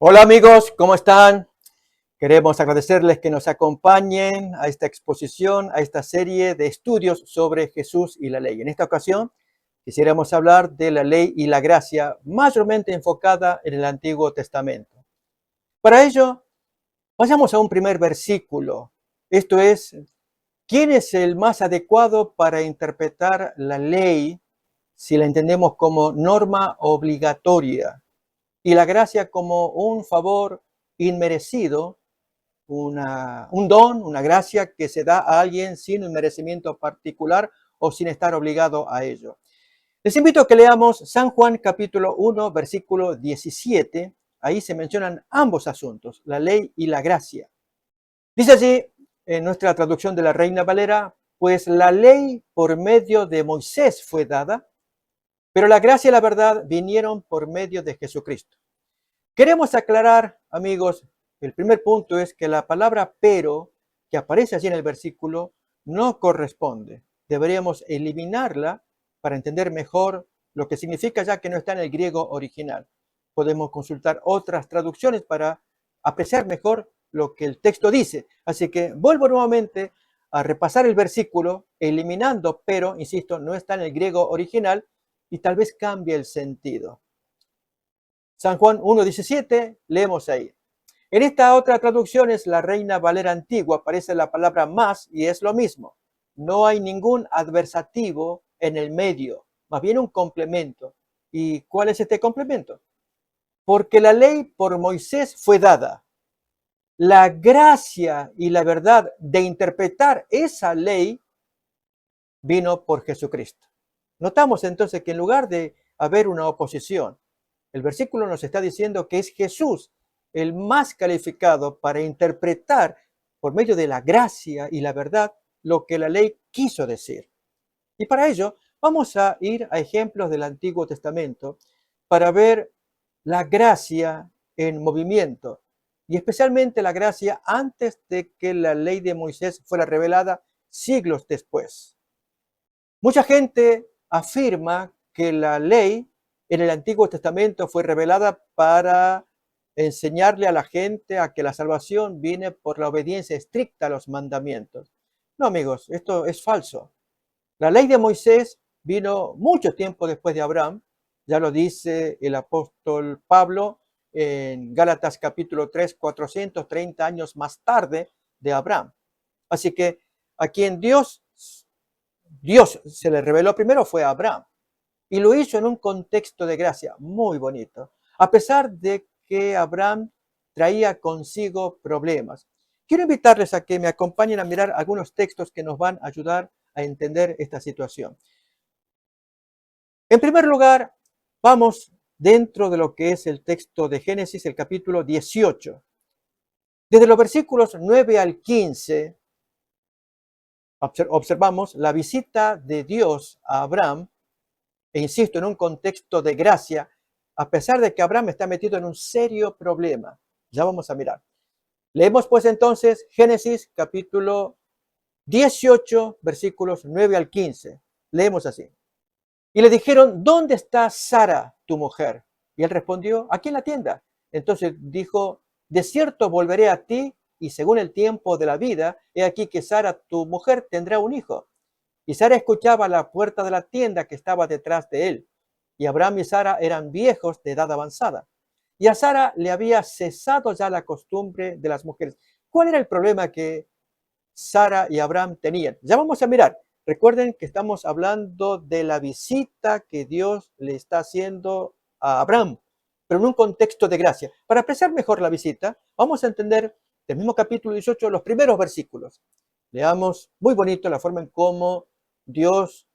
Hola amigos, ¿cómo están? Queremos agradecerles que nos acompañen a esta exposición, a esta serie de estudios sobre Jesús y la ley. En esta ocasión quisiéramos hablar de la ley y la gracia, mayormente enfocada en el Antiguo Testamento. Para ello, vayamos a un primer versículo. Esto es, ¿quién es el más adecuado para interpretar la ley si la entendemos como norma obligatoria? Y la gracia como un favor inmerecido, un don, una gracia que se da a alguien sin un merecimiento particular o sin estar obligado a ello. Les invito a que leamos San Juan capítulo 1, versículo 17. Ahí se mencionan ambos asuntos, la ley y la gracia. Dice allí, en nuestra traducción de la Reina Valera, pues la ley por medio de Moisés fue dada, pero la gracia y la verdad vinieron por medio de Jesucristo. Queremos aclarar, amigos, el primer punto es que la palabra pero que aparece allí en el versículo no corresponde. Deberíamos eliminarla para entender mejor lo que significa, ya que no está en el griego original. Podemos consultar otras traducciones para apreciar mejor lo que el texto dice. Así que vuelvo nuevamente a repasar el versículo, eliminando pero, insisto, no está en el griego original y tal vez cambie el sentido. San Juan 1.17, leemos ahí. En esta otra traducción es la Reina Valera antigua, aparece la palabra más y es lo mismo. No hay ningún adversativo en el medio, más bien un complemento. ¿Y cuál es este complemento? Porque la ley por Moisés fue dada. La gracia y la verdad de interpretar esa ley vino por Jesucristo. Notamos entonces que en lugar de haber una oposición, el versículo nos está diciendo que es Jesús el más calificado para interpretar por medio de la gracia y la verdad lo que la ley quiso decir. Y para ello vamos a ir a ejemplos del Antiguo Testamento para ver la gracia en movimiento y especialmente la gracia antes de que la ley de Moisés fuera revelada siglos después. Mucha gente afirma que la ley en el Antiguo Testamento fue revelada para enseñarle a la gente a que la salvación viene por la obediencia estricta a los mandamientos. No, amigos, esto es falso. La ley de Moisés vino mucho tiempo después de Abraham, ya lo dice el apóstol Pablo en Gálatas capítulo 3, 430 años más tarde de Abraham. Así que a quien Dios se le reveló primero fue a Abraham. Y lo hizo en un contexto de gracia muy bonito, a pesar de que Abraham traía consigo problemas. Quiero invitarles a que me acompañen a mirar algunos textos que nos van a ayudar a entender esta situación. En primer lugar, vamos dentro de lo que es el texto de Génesis, el capítulo 18. Desde los versículos 9 al 15, observamos la visita de Dios a Abraham, e insisto, en un contexto de gracia, a pesar de que Abraham está metido en un serio problema. Ya vamos a mirar. Leemos pues entonces Génesis capítulo 18, versículos 9 al 15. Leemos así. Y le dijeron, ¿dónde está Sara, tu mujer? Y él respondió, aquí en la tienda. Entonces dijo, de cierto volveré a ti, y según el tiempo de la vida, he aquí que Sara, tu mujer, tendrá un hijo. Y Sara escuchaba a la puerta de la tienda que estaba detrás de él. Y Abraham y Sara eran viejos de edad avanzada. Y a Sara le había cesado ya la costumbre de las mujeres. ¿Cuál era el problema que Sara y Abraham tenían? Ya vamos a mirar. Recuerden que estamos hablando de la visita que Dios le está haciendo a Abraham, pero en un contexto de gracia. Para apreciar mejor la visita, vamos a entender del mismo capítulo 18 los primeros versículos. Leamos muy bonito la forma en cómo Dios,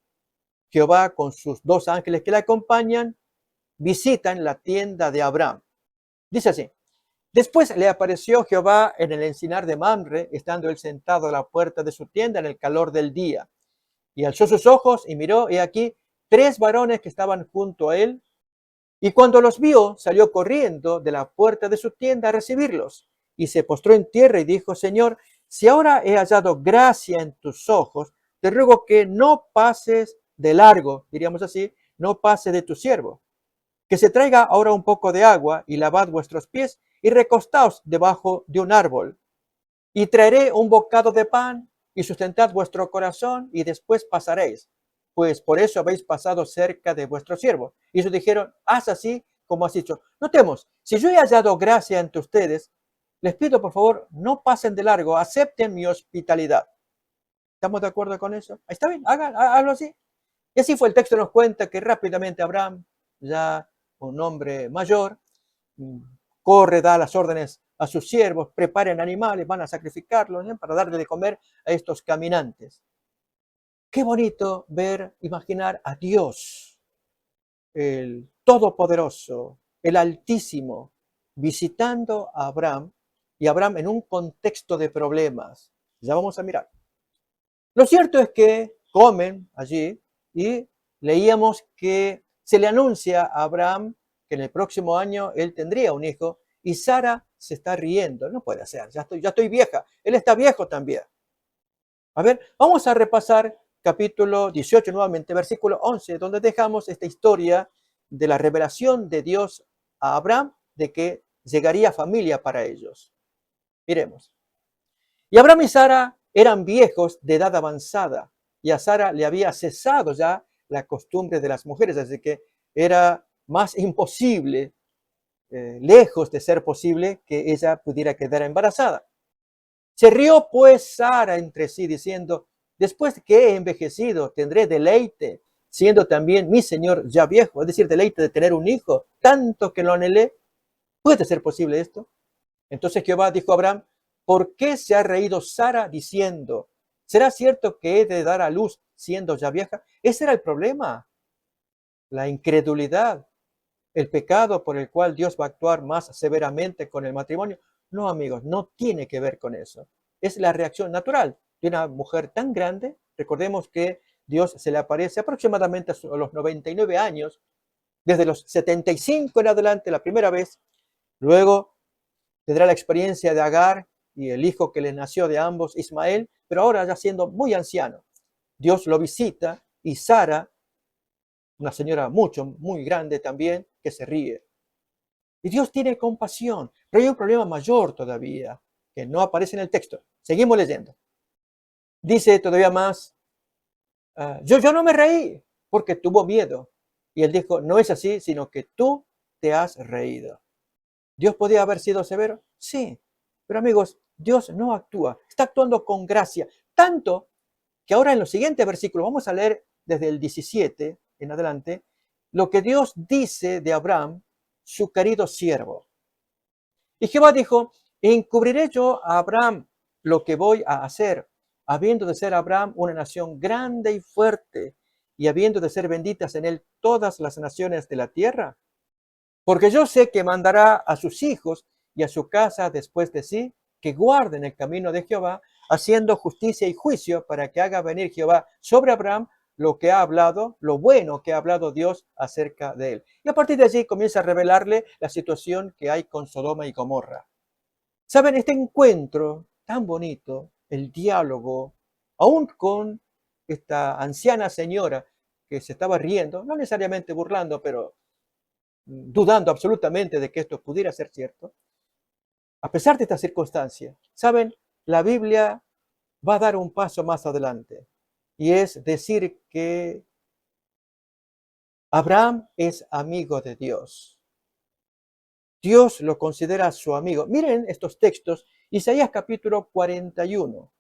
Jehová, con sus dos ángeles que le acompañan, visitan la tienda de Abraham. Dice así. Después le apareció Jehová en el encinar de Mamre, estando él sentado a la puerta de su tienda en el calor del día. Y alzó sus ojos y miró, y aquí 3 varones que estaban junto a él. Y cuando los vio, salió corriendo de la puerta de su tienda a recibirlos. Y se postró en tierra y dijo, Señor, si ahora he hallado gracia en tus ojos, te ruego que no pases de largo, diríamos así, no pase de tu siervo. Que se traiga ahora un poco de agua y lavad vuestros pies y recostaos debajo de un árbol. Y traeré un bocado de pan y sustentad vuestro corazón y después pasaréis, pues por eso habéis pasado cerca de vuestro siervo. Y ellos dijeron, haz así como has dicho. Notemos, si yo he hallado gracia entre ustedes, les pido por favor, no pasen de largo, acepten mi hospitalidad. ¿Estamos de acuerdo con eso? Está bien, háganlo así. Y así fue, el texto nos cuenta que rápidamente Abraham, ya un hombre mayor, corre, da las órdenes a sus siervos, preparen animales, van a sacrificarlos, ¿no?, para darle de comer a estos caminantes. Qué bonito ver, imaginar a Dios, el Todopoderoso, el Altísimo, visitando a Abraham, y Abraham en un contexto de problemas. Ya vamos a mirar. Lo cierto es que comen allí y leíamos que se le anuncia a Abraham que en el próximo año él tendría un hijo y Sara se está riendo. No puede ser, ya estoy vieja. Él está viejo también. A ver, vamos a repasar capítulo 18 nuevamente, versículo 11, donde dejamos esta historia de la revelación de Dios a Abraham de que llegaría familia para ellos. Miremos. Y Abraham y Sara eran viejos de edad avanzada y a Sara le había cesado ya la costumbre de las mujeres, así que era más imposible, lejos de ser posible, que ella pudiera quedar embarazada. Se rió pues Sara entre sí diciendo, después que he envejecido tendré deleite, siendo también mi señor ya viejo, es decir, deleite de tener un hijo, tanto que lo anhelé. ¿Puede ser posible esto? Entonces Jehová dijo a Abraham, ¿por qué se ha reído Sara diciendo, ¿será cierto que he de dar a luz siendo ya vieja? Ese era el problema, la incredulidad, el pecado por el cual Dios va a actuar más severamente con el matrimonio. No, amigos, no tiene que ver con eso. Es la reacción natural de una mujer tan grande. Recordemos que Dios se le aparece aproximadamente a los 99 años, desde los 75 en adelante la primera vez, luego tendrá la experiencia de Agar y el hijo que le nació de ambos, Ismael, pero ahora ya siendo muy anciano. Dios lo visita y Sara, una señora muy grande también, que se ríe. Y Dios tiene compasión, pero hay un problema mayor todavía, que no aparece en el texto. Seguimos leyendo. Dice todavía más, yo no me reí porque tuvo miedo. Y él dijo, no es así, sino que tú te has reído. ¿Dios podía haber sido severo? Sí, pero amigos, Dios no actúa, está actuando con gracia, tanto que ahora en los siguientes versículos, vamos a leer desde el 17 en adelante, lo que Dios dice de Abraham, su querido siervo. Y Jehová dijo, encubriré yo a Abraham lo que voy a hacer, habiendo de ser Abraham una nación grande y fuerte, y habiendo de ser benditas en él todas las naciones de la tierra. Porque yo sé que mandará a sus hijos y a su casa después de sí, que guarden el camino de Jehová, haciendo justicia y juicio, para que haga venir Jehová sobre Abraham lo que ha hablado, lo bueno que ha hablado Dios acerca de él. Y a partir de allí comienza a revelarle la situación que hay con Sodoma y Gomorra. ¿Saben? Este encuentro tan bonito, el diálogo, aún con esta anciana señora que se estaba riendo, no necesariamente burlando, pero dudando absolutamente de que esto pudiera ser cierto, a pesar de esta circunstancia, ¿saben? La Biblia va a dar un paso más adelante y es decir que Abraham es amigo de Dios. Dios lo considera su amigo. Miren estos textos, Isaías capítulo 41,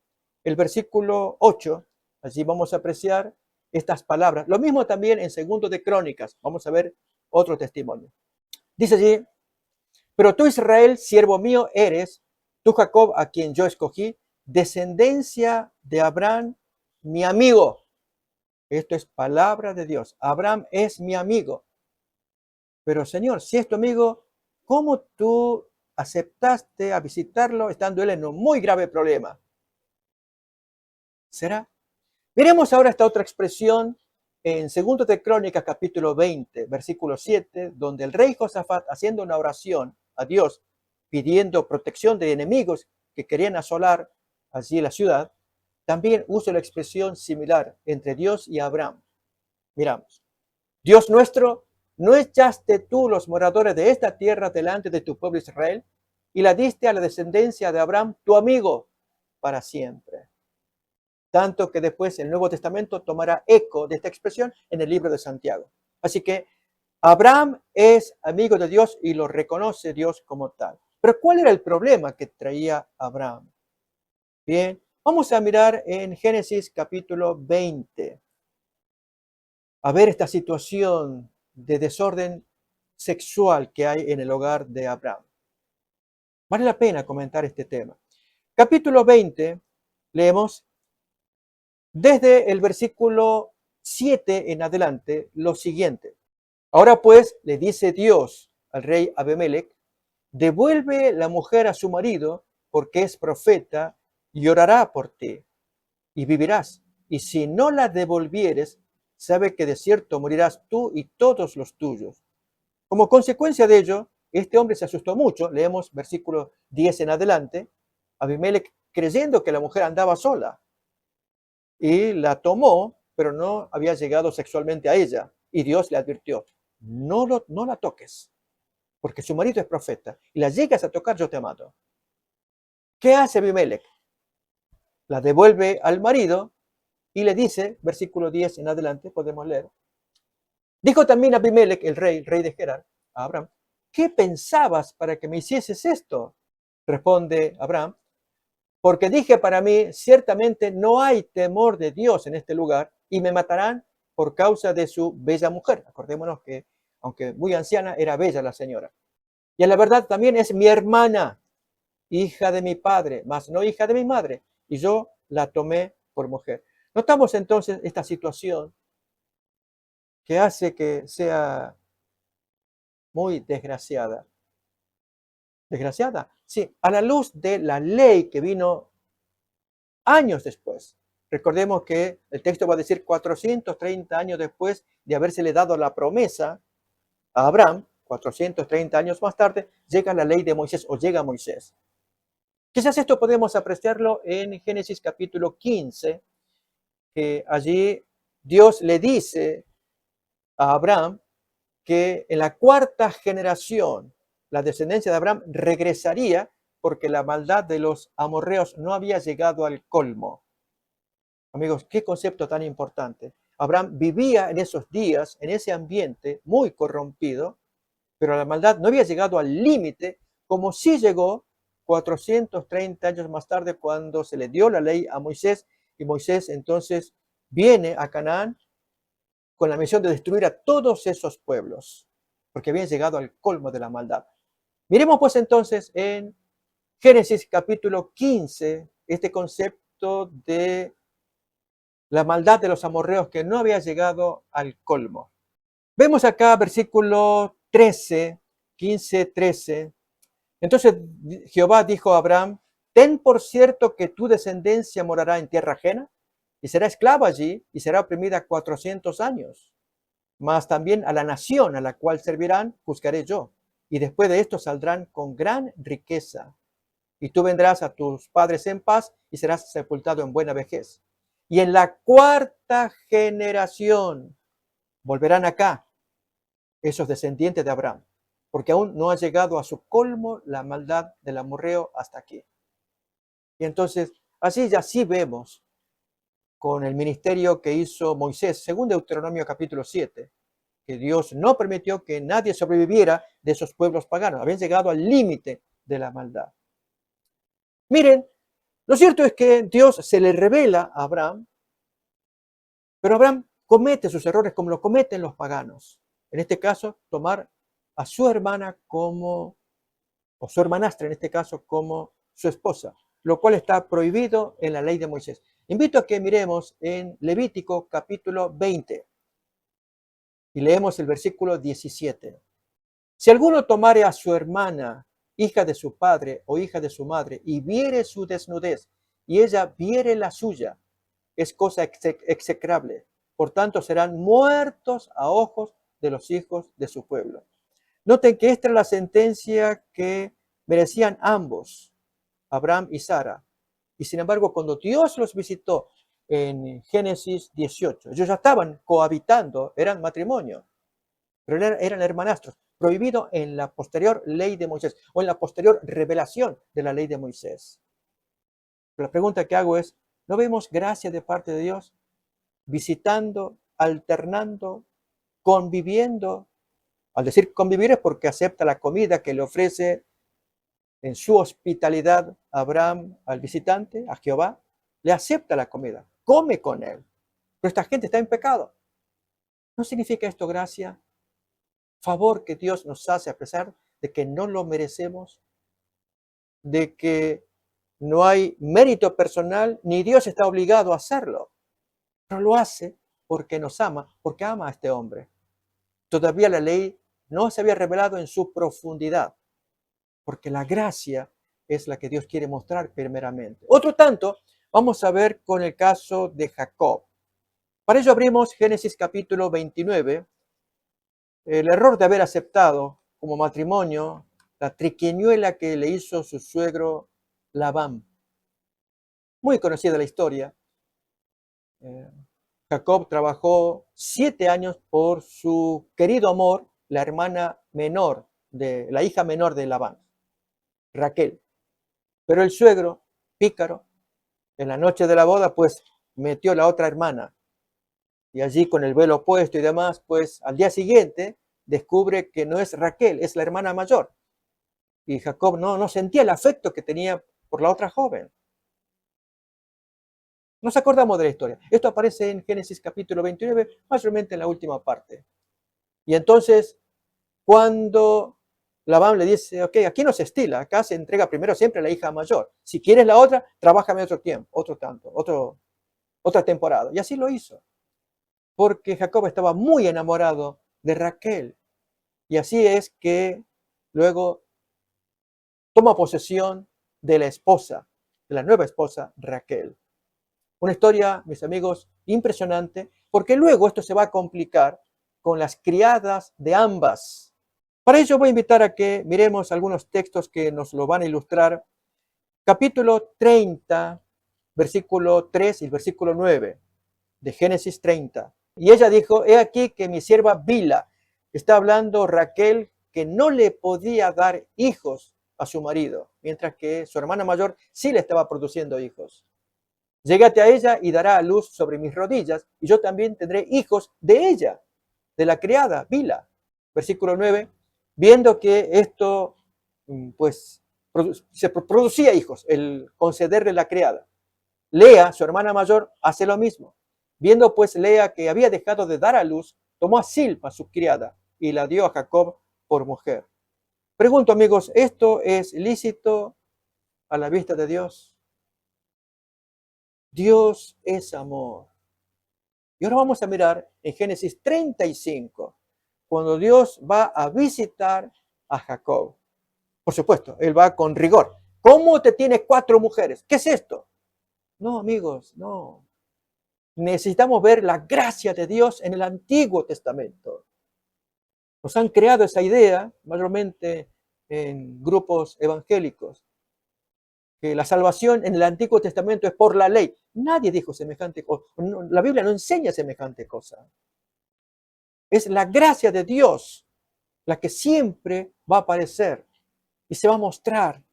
el versículo 8, allí vamos a apreciar estas palabras. Lo mismo también en Segundo de Crónicas, vamos a ver otro testimonio. Dice allí, pero tú Israel, siervo mío eres, tú Jacob, a quien yo escogí, descendencia de Abraham, mi amigo. Esto es palabra de Dios. Abraham es mi amigo. Pero Señor, si es tu amigo, ¿cómo tú aceptaste a visitarlo estando él en un muy grave problema? ¿Será? Miremos ahora esta otra expresión en 2 de Crónicas capítulo 20, versículo 7, donde el rey Josafat, haciendo una oración a Dios, pidiendo protección de enemigos que querían asolar allí la ciudad, también usa la expresión similar entre Dios y Abraham. Miramos. Dios nuestro, ¿no echaste tú los moradores de esta tierra delante de tu pueblo Israel? y la diste a la descendencia de Abraham, tu amigo, para siempre. Tanto que después el Nuevo Testamento tomará eco de esta expresión en el libro de Santiago. Así que Abraham es amigo de Dios y lo reconoce Dios como tal. Pero ¿cuál era el problema que traía Abraham? Bien, vamos a mirar en Génesis capítulo 20, a ver esta situación de desorden sexual que hay en el hogar de Abraham. Vale la pena comentar este tema. Capítulo 20, leemos desde el versículo 7 en adelante lo siguiente. Ahora pues le dice Dios al rey Abimelech, devuelve la mujer a su marido porque es profeta y orará por ti y vivirás. Y si no la devolvieres, sabe que de cierto morirás tú y todos los tuyos. Como consecuencia de ello, este hombre se asustó mucho. Leemos versículo 10 en adelante. Abimelech, creyendo que la mujer andaba sola, y la tomó, pero no había llegado sexualmente a ella. Y Dios le advirtió, no la toques, porque su marido es profeta. Y la llegas a tocar, yo te mato. ¿Qué hace Abimelech? La devuelve al marido y le dice, versículo 10 en adelante, podemos leer. Dijo también Abimelech, el rey de Gerar, a Abraham, ¿qué pensabas para que me hicieses esto? Responde Abraham, porque dije para mí, ciertamente no hay temor de Dios en este lugar y me matarán por causa de su bella mujer. Acordémonos que, aunque muy anciana, era bella la señora. Y a la verdad también es mi hermana, hija de mi padre, mas no hija de mi madre, y yo la tomé por mujer. Notamos entonces esta situación que hace que sea muy desgraciada. ¿Desgraciada? Sí, a la luz de la ley que vino años después. Recordemos que el texto va a decir 430 años después de habérsele dado la promesa a Abraham, 430 años más tarde, llega la ley de Moisés o llega Moisés. Quizás esto podemos apreciarlo en Génesis capítulo 15, que allí Dios le dice a Abraham que en la cuarta generación la descendencia de Abraham regresaría porque la maldad de los amorreos no había llegado al colmo. Amigos, qué concepto tan importante. Abraham vivía en esos días, en ese ambiente muy corrompido, pero la maldad no había llegado al límite como sí llegó 430 años más tarde cuando se le dio la ley a Moisés y Moisés entonces viene a Canaán con la misión de destruir a todos esos pueblos, porque habían llegado al colmo de la maldad. Miremos pues entonces en Génesis capítulo 15 este concepto de la maldad de los amorreos que no había llegado al colmo. Vemos acá versículo 13, 15, 13. Entonces Jehová dijo a Abraham, ten por cierto que tu descendencia morará en tierra ajena y será esclava allí y será oprimida 400 años. Mas también a la nación a la cual servirán juzgaré yo, y después de esto saldrán con gran riqueza. Y tú vendrás a tus padres en paz y serás sepultado en buena vejez. Y en la cuarta generación volverán acá esos descendientes de Abraham, porque aún no ha llegado a su colmo la maldad del amorreo hasta aquí. Y entonces, así ya sí vemos con el ministerio que hizo Moisés, según Deuteronomio capítulo 7, que Dios no permitió que nadie sobreviviera de esos pueblos paganos. Habían llegado al límite de la maldad. Miren, lo cierto es que Dios se le revela a Abraham, pero Abraham comete sus errores como lo cometen los paganos. En este caso, tomar a su hermana como, o su hermanastra en este caso, como su esposa, lo cual está prohibido en la ley de Moisés. Invito a que miremos en Levítico capítulo 20 y leemos el versículo 17. Si alguno tomare a su hermana, hija de su padre o hija de su madre, y viere su desnudez, y ella viere la suya, es cosa execrable. Por tanto, serán muertos a ojos de los hijos de su pueblo. Noten que esta es la sentencia que merecían ambos, Abraham y Sara. Y sin embargo, cuando Dios los visitó en Génesis 18, ellos ya estaban cohabitando, eran matrimonio, pero eran hermanastros. prohibido en la posterior ley de Moisés o en la posterior revelación de la ley de Moisés. Pero la pregunta que hago es, ¿no vemos gracia de parte de Dios visitando, alternando, conviviendo? Al decir convivir es porque acepta la comida que le ofrece en su hospitalidad Abraham al visitante, a Jehová, le acepta la comida, come con él. Pero esta gente está en pecado. ¿No significa esto gracia? Favor que Dios nos hace a pesar de que no lo merecemos, de que no hay mérito personal, ni Dios está obligado a hacerlo, pero lo hace porque nos ama, porque ama a este hombre. Todavía la ley no se había revelado en su profundidad, porque la gracia es la que Dios quiere mostrar primeramente. Otro tanto, vamos a ver con el caso de Jacob. Para ello abrimos Génesis capítulo 29, el error de haber aceptado como matrimonio la triquiñuela que le hizo su suegro Labán. Muy conocida la historia. Jacob trabajó 7 años por su querido amor, la hermana menor, la hija menor de Labán, Raquel. Pero el suegro, pícaro, en la noche de la boda, pues metió la otra hermana. Y allí con el velo puesto y demás, pues al día siguiente descubre que no es Raquel, es la hermana mayor. Y Jacob no sentía el afecto que tenía por la otra joven. Nos acordamos de la historia. Esto aparece en Génesis capítulo 29, mayormente en la última parte. Y entonces, cuando Labán le dice, ok, aquí no se estila, acá se entrega primero siempre a la hija mayor. Si quieres la otra, trabájame otro tiempo, otra temporada. Y así lo hizo. Porque Jacob estaba muy enamorado de Raquel. Y así es que luego toma posesión de la esposa, de la nueva esposa Raquel. Una historia, mis amigos, impresionante, porque luego esto se va a complicar con las criadas de ambas. Para ello voy a invitar a que miremos algunos textos que nos lo van a ilustrar. Capítulo 30, versículo 3 y versículo 9 de Génesis 30. Y ella dijo, he aquí que mi sierva Bila, está hablando Raquel, que no le podía dar hijos a su marido, mientras que su hermana mayor sí le estaba produciendo hijos. Llégate a ella y dará a luz sobre mis rodillas, y yo también tendré hijos de ella, de la criada Bila. Versículo 9, viendo que esto, pues, se producía hijos, el concederle la criada. Lea, su hermana mayor, hace lo mismo. Viendo pues Lea que había dejado de dar a luz, tomó a Silpa, su criada, y la dio a Jacob por mujer. Pregunto, amigos, ¿esto es lícito a la vista de Dios? Dios es amor. Y ahora vamos a mirar en Génesis 35, cuando Dios va a visitar a Jacob. Por supuesto, él va con rigor. ¿Cómo te tienes 4 mujeres? ¿Qué es esto? No, amigos, no. Necesitamos ver la gracia de Dios en el Antiguo Testamento. Nos han creado esa idea, mayormente en grupos evangélicos, que la salvación en el Antiguo Testamento es por la ley. Nadie dijo semejante cosa. La Biblia no enseña semejante cosa. Es la gracia de Dios la que siempre va a aparecer y se va a mostrar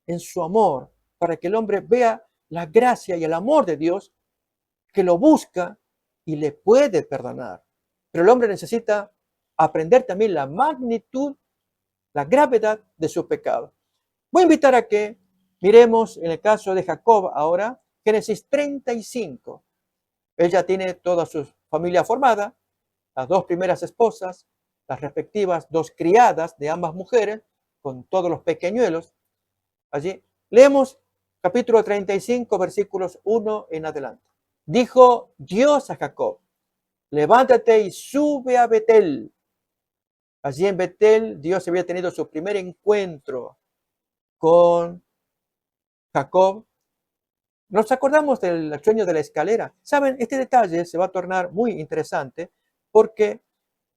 en su amor para que el hombre vea la gracia y el amor de Dios que lo busca y le puede perdonar. Pero el hombre necesita aprender también la magnitud, la gravedad de su pecado. Voy a invitar a que miremos en el caso de Jacob ahora, Génesis 35. Él ya tiene toda su familia formada, las 2 primeras esposas, las respectivas 2 criadas de ambas mujeres, con todos los pequeñuelos. Allí leemos capítulo 35, versículos 1 en adelante. Dijo Dios a Jacob, levántate y sube a Betel. Allí en Betel Dios había tenido su primer encuentro con Jacob. Nos acordamos del sueño de la escalera. Saben, este detalle se va a tornar muy interesante porque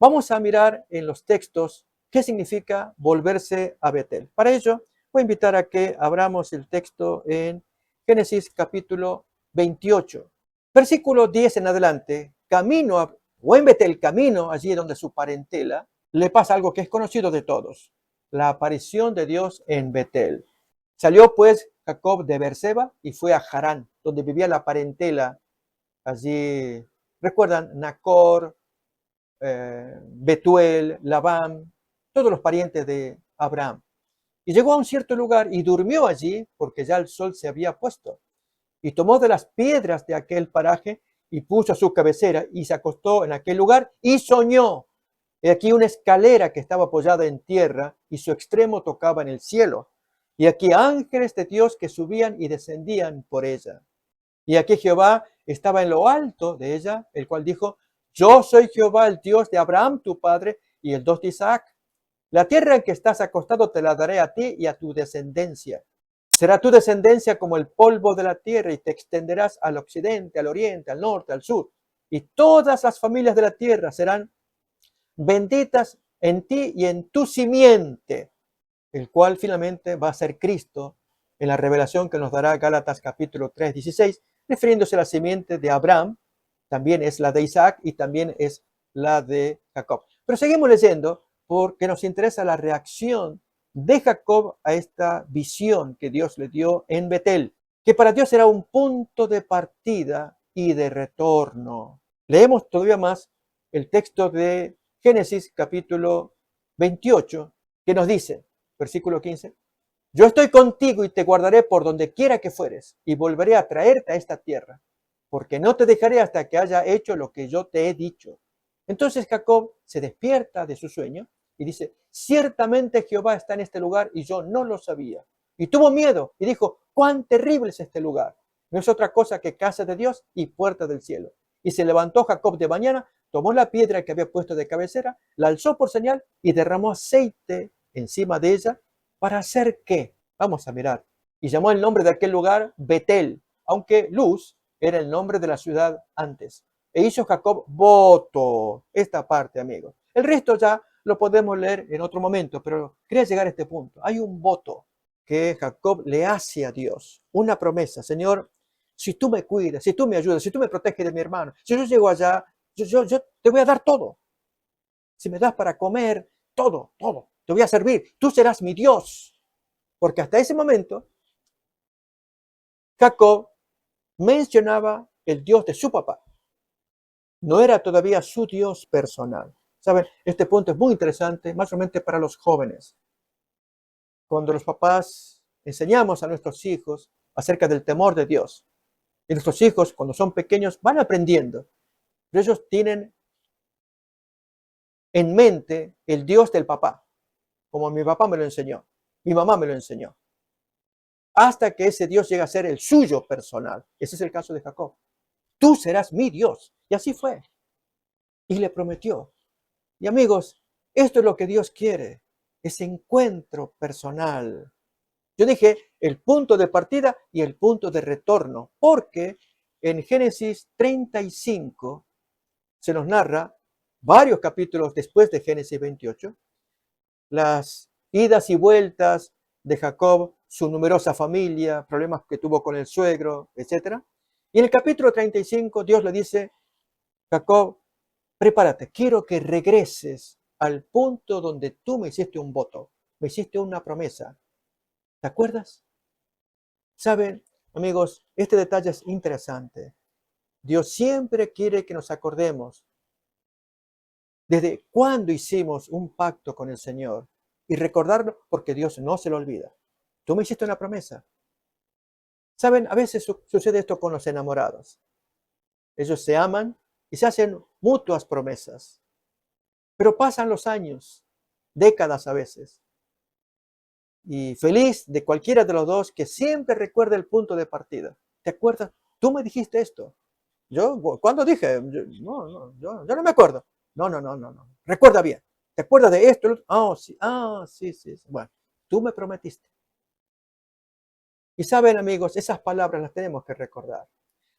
vamos a mirar en los textos qué significa volverse a Betel. Para ello, voy a invitar a que abramos el texto en Génesis capítulo 28. Versículo 10 en adelante, o en Betel camino, allí donde su parentela, le pasa algo que es conocido de todos, la aparición de Dios en Betel. Salió pues Jacob de Beerseba y fue a Harán, donde vivía la parentela. Allí, recuerdan, Nacor, Betuel, Labán, todos los parientes de Abraham. Y llegó a un cierto lugar y durmió allí porque ya el sol se había puesto. Y tomó de las piedras de aquel paraje y puso a su cabecera y se acostó en aquel lugar y soñó. He aquí una escalera que estaba apoyada en tierra y su extremo tocaba en el cielo. Y aquí ángeles de Dios que subían y descendían por ella. Y aquí Jehová estaba en lo alto de ella, el cual dijo: yo soy Jehová, el Dios de Abraham tu padre y el Dios de Isaac. La tierra en que estás acostado te la daré a ti y a tu descendencia. Será tu descendencia como el polvo de la tierra y te extenderás al occidente, al oriente, al norte, al sur. Y todas las familias de la tierra serán benditas en ti y en tu simiente, el cual finalmente va a ser Cristo en la revelación que nos dará Gálatas capítulo 3, 16, refiriéndose a la simiente de Abraham, también es la de Isaac y también es la de Jacob. Pero seguimos leyendo porque nos interesa la reacción de Jacob a esta visión que Dios le dio en Betel, que para Dios era un punto de partida y de retorno. Leemos todavía más el texto de Génesis capítulo 28, que nos dice, versículo 15, yo estoy contigo y te guardaré por donde quiera que fueres y volveré a traerte a esta tierra, porque no te dejaré hasta que haya hecho lo que yo te he dicho. Entonces Jacob se despierta de su sueño y dice, ciertamente Jehová está en este lugar y yo no lo sabía. Y tuvo miedo y dijo, cuán terrible es este lugar. No es otra cosa que casa de Dios y puerta del cielo. Y se levantó Jacob de mañana, tomó la piedra que había puesto de cabecera, la alzó por señal y derramó aceite encima de ella. ¿Para hacer qué? Vamos a mirar. Y llamó el nombre de aquel lugar Betel, aunque Luz era el nombre de la ciudad antes. E hizo Jacob voto. Esta parte, amigos. El resto ya lo podemos leer en otro momento, pero quería llegar a este punto. Hay un voto que Jacob le hace a Dios, una promesa. Señor, si tú me cuidas, si tú me ayudas, si tú me proteges de mi hermano, si yo llego allá, yo te voy a dar todo. Si me das para comer, todo, todo. Te voy a servir. Tú serás mi Dios. Porque hasta ese momento, Jacob mencionaba el Dios de su papá. No era todavía su Dios personal. ¿Saben? Este punto es muy interesante, más o menos para los jóvenes. Cuando los papás enseñamos a nuestros hijos acerca del temor de Dios, y nuestros hijos, cuando son pequeños, van aprendiendo, pero ellos tienen en mente el Dios del papá, como mi papá me lo enseñó, mi mamá me lo enseñó, hasta que ese Dios llega a ser el suyo personal. Ese es el caso de Jacob. Tú serás mi Dios. Y así fue. Y le prometió. Y amigos, esto es lo que Dios quiere, ese encuentro personal. Yo dije el punto de partida y el punto de retorno, porque en Génesis 35 se nos narra, varios capítulos después de Génesis 28, las idas y vueltas de Jacob, su numerosa familia, problemas que tuvo con el suegro, etc. Y en el capítulo 35 Dios le dice, Jacob, prepárate, quiero que regreses al punto donde tú me hiciste un voto, me hiciste una promesa. ¿Te acuerdas? Saben, amigos, este detalle es interesante. Dios siempre quiere que nos acordemos desde cuándo hicimos un pacto con el Señor y recordarlo porque Dios no se lo olvida. Tú me hiciste una promesa. Saben, a veces sucede esto con los enamorados. Ellos se aman y se hacen mutuas promesas. Pero pasan los años, décadas a veces. Y feliz de cualquiera de los dos que siempre recuerda el punto de partida. ¿Te acuerdas? Tú me dijiste esto. Yo, ¿cuándo dije? Yo no me acuerdo. No. Recuerda bien. ¿Te acuerdas de esto? Sí. Bueno, tú me prometiste. Y saben, amigos, esas palabras las tenemos que recordar.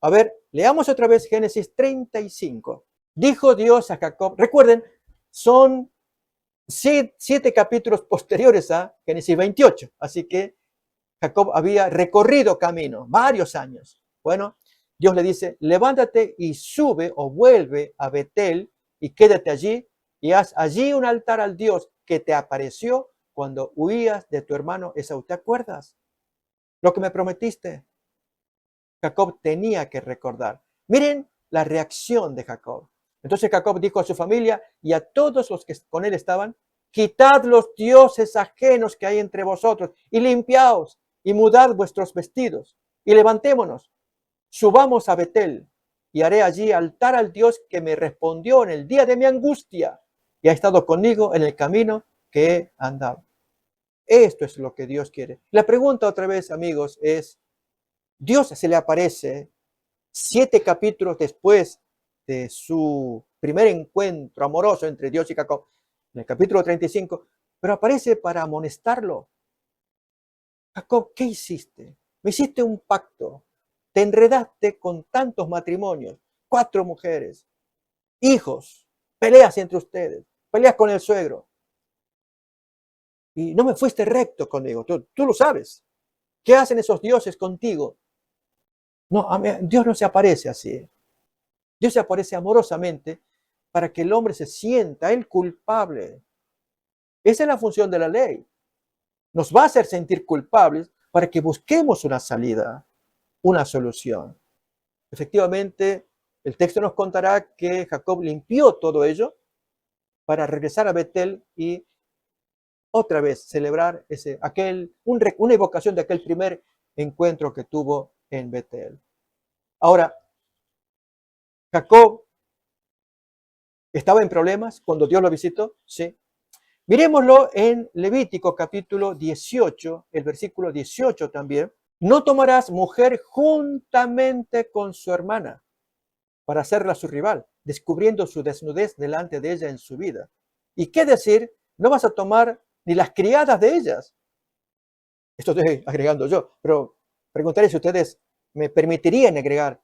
A ver, leamos otra vez Génesis 35. Dijo Dios a Jacob, recuerden, son 7 capítulos posteriores a Génesis 28. Así que Jacob había recorrido camino, varios años. Bueno, Dios le dice, levántate y sube o vuelve a Betel y quédate allí. y haz allí un altar al Dios que te apareció cuando huías de tu hermano Esaú. ¿Te acuerdas lo que me prometiste? Jacob tenía que recordar. Miren la reacción de Jacob. Entonces Jacob dijo a su familia y a todos los que con él estaban: quitad los dioses ajenos que hay entre vosotros y limpiaos y mudad vuestros vestidos y levantémonos, subamos a Betel y haré allí altar al Dios que me respondió en el día de mi angustia y ha estado conmigo en el camino que he andado. Esto es lo que Dios quiere. La pregunta otra vez, amigos, es: Dios se le aparece 7 capítulos después de su primer encuentro amoroso entre Dios y Jacob, en el capítulo 35, pero aparece para amonestarlo. Jacob, ¿qué hiciste? Me hiciste un pacto, te enredaste con tantos matrimonios, 4 mujeres, hijos, peleas entre ustedes, peleas con el suegro, y no me fuiste recto conmigo, tú lo sabes. ¿Qué hacen esos dioses contigo? No, Dios no se aparece así. Dios se aparece amorosamente para que el hombre se sienta el culpable. Esa es la función de la ley. Nos va a hacer sentir culpables para que busquemos una salida, una solución. Efectivamente, el texto nos contará que Jacob limpió todo ello para regresar a Betel y otra vez celebrar una evocación de aquel primer encuentro que tuvo en Betel. Ahora, Jacob estaba en problemas cuando Dios lo visitó, sí. Miremoslo en Levítico capítulo 18, el versículo 18 también. No tomarás mujer juntamente con su hermana para hacerla su rival, descubriendo su desnudez delante de ella en su vida. ¿Y qué decir? No vas a tomar ni las criadas de ellas. Esto estoy agregando yo, pero preguntaré si ustedes me permitirían agregar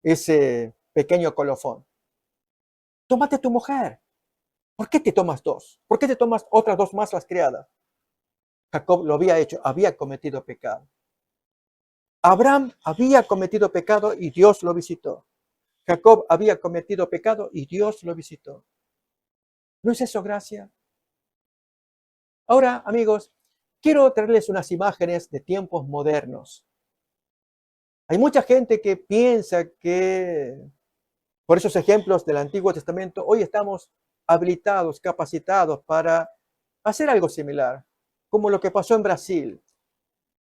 ese pequeño colofón. Tómate tu mujer. ¿Por qué te tomas 2? ¿Por qué te tomas otras 2 más las criadas? Jacob lo había hecho, había cometido pecado. Abraham había cometido pecado y Dios lo visitó. Jacob había cometido pecado y Dios lo visitó. ¿No es eso gracia? Ahora, amigos, quiero traerles unas imágenes de tiempos modernos. Hay mucha gente que piensa que por esos ejemplos del Antiguo Testamento hoy estamos habilitados, capacitados para hacer algo similar, como lo que pasó en Brasil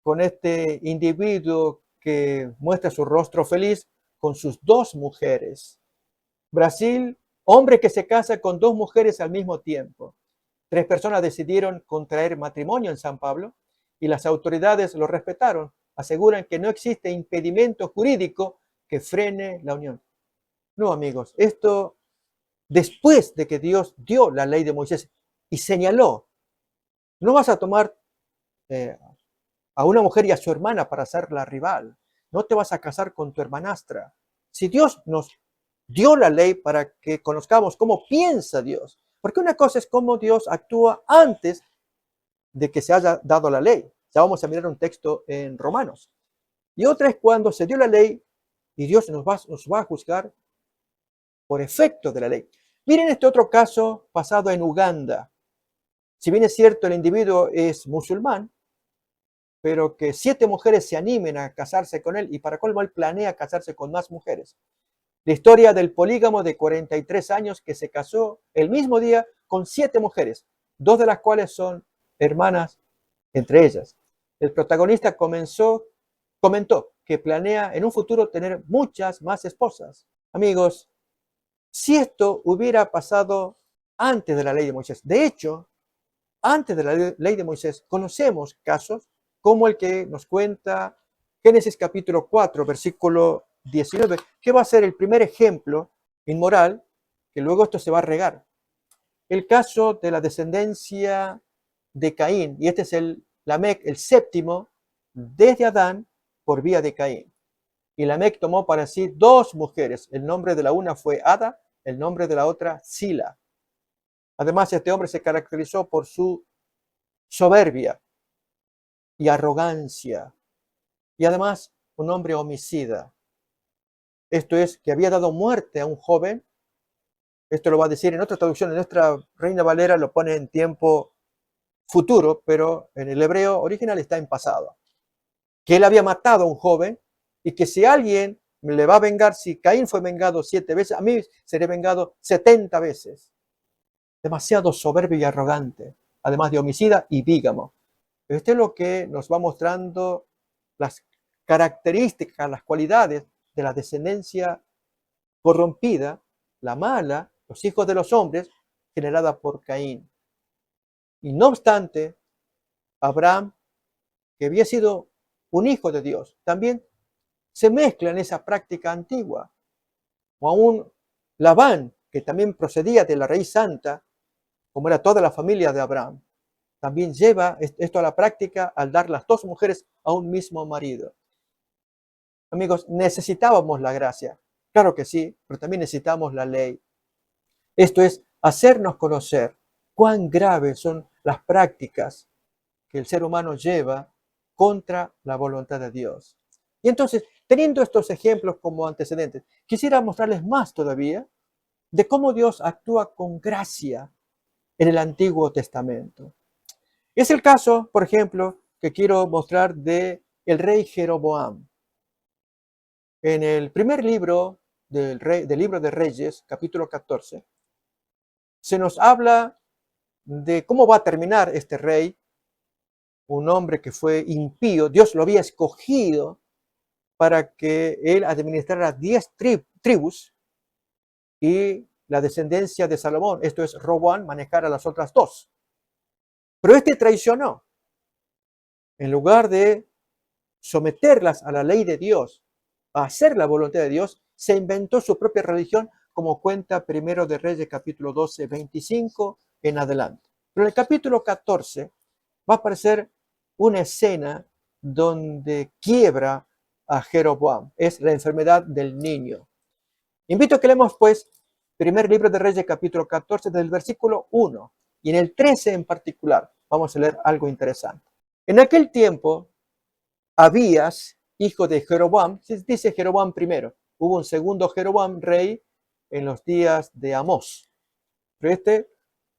con este individuo que muestra su rostro feliz con sus 2 mujeres. Brasil, hombre que se casa con 2 mujeres al mismo tiempo. 3 personas decidieron contraer matrimonio en San Pablo y las autoridades lo respetaron. Aseguran que no existe impedimento jurídico que frene la unión. No, amigos, esto después de que Dios dio la ley de Moisés y señaló: no vas a tomar a una mujer y a su hermana para hacerla rival. No te vas a casar con tu hermanastra. Si Dios nos dio la ley para que conozcamos cómo piensa Dios, porque una cosa es cómo Dios actúa antes de que se haya dado la ley. Ya vamos a mirar un texto en Romanos. Y otra es cuando se dio la ley y Dios nos va a juzgar por efecto de la ley. Miren este otro caso pasado en Uganda. Si bien es cierto, el individuo es musulmán, pero que 7 mujeres se animen a casarse con él y para colmo él planea casarse con más mujeres. La historia del polígamo de 43 años que se casó el mismo día con 7 mujeres, 2 de las cuales son hermanas entre ellas. El protagonista comentó que planea en un futuro tener muchas más esposas. Amigos, si esto hubiera pasado antes de la ley de Moisés, de hecho, antes de la ley de Moisés, conocemos casos como el que nos cuenta Génesis capítulo 4, versículo 19, que va a ser el primer ejemplo inmoral, que luego esto se va a regar. El caso de la descendencia de Caín, y este es Lamec, el séptimo, desde Adán, por vía de Caín. Y Lamec tomó para sí 2 mujeres. El nombre de la una fue Ada, el nombre de la otra Sila. Además, este hombre se caracterizó por su soberbia y arrogancia, y además un hombre homicida. Esto es, que había dado muerte a un joven Esto lo va a decir en otra traducción, en nuestra Reina Valera lo pone en tiempo futuro, pero en el hebreo original está en pasado. Que él había matado a un joven y que si alguien le va a vengar, si Caín fue vengado 7 veces, a mí seré vengado 70 veces. Demasiado soberbio y arrogante, además de homicida y bígamo. Esto es lo que nos va mostrando las características, las cualidades de la descendencia corrompida, la mala, los hijos de los hombres, generada por Caín. Y no obstante, Abraham, que había sido un hijo de Dios, también se mezcla en esa práctica antigua. O aún Labán, que también procedía de la raíz santa, como era toda la familia de Abraham, también lleva esto a la práctica al dar las dos mujeres a un mismo marido. Amigos, necesitábamos la gracia, claro que sí, pero también necesitamos la ley. Esto es hacernos conocer cuán graves son las prácticas que el ser humano lleva contra la voluntad de Dios. Y entonces, teniendo estos ejemplos como antecedentes, quisiera mostrarles más todavía de cómo Dios actúa con gracia en el Antiguo Testamento. Es el caso, por ejemplo, que quiero mostrar de el rey Jeroboam. En el primer libro del libro de Reyes, capítulo 14, se nos habla de cómo va a terminar este rey, un hombre que fue impío. Dios lo había escogido para que él administrara 10 tribus y la descendencia de Salomón, esto es Roboam, manejara las otras 2. Pero este traicionó. En lugar de someterlas a la ley de Dios, a hacer la voluntad de Dios, se inventó su propia religión, como cuenta Primero de Reyes, capítulo 12, 25 en adelante. Pero en el capítulo 14 va a aparecer una escena donde quiebra a Jeroboam. Es la enfermedad del niño. Invito a que leamos, pues, primer libro de Reyes, capítulo 14, del versículo 1. Y en el 13 en particular, vamos a leer algo interesante. En aquel tiempo, Abías, hijo de Jeroboam, se dice Jeroboam primero. Hubo un segundo Jeroboam, rey, en los días de Amós. Pero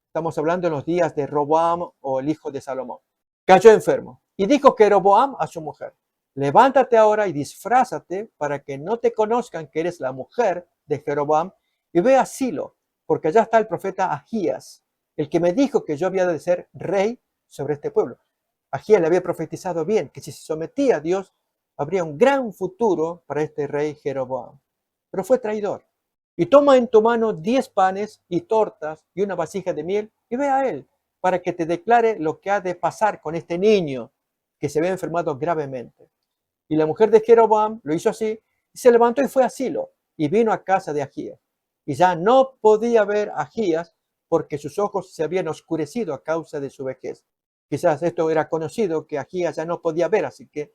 estamos hablando en los días de Roboam o el hijo de Salomón. Cayó enfermo y dijo Jeroboam a su mujer: levántate ahora y disfrázate para que no te conozcan que eres la mujer de Jeroboam, y ve a Silo, porque allá está el profeta Ahías, el que me dijo que yo había de ser rey sobre este pueblo. Ahías le había profetizado bien, que si se sometía a Dios, habría un gran futuro para este rey Jeroboam. Pero fue traidor. Y toma en tu mano 10 panes y tortas y una vasija de miel, y ve a él, para que te declare lo que ha de pasar con este niño que se ve enfermado gravemente. Y la mujer de Jeroboam lo hizo así, y se levantó y fue a Silo, y vino a casa de Ahías. Y ya no podía ver a Ahías, porque sus ojos se habían oscurecido a causa de su vejez. Quizás esto era conocido, que Ahías ya no podía ver, así que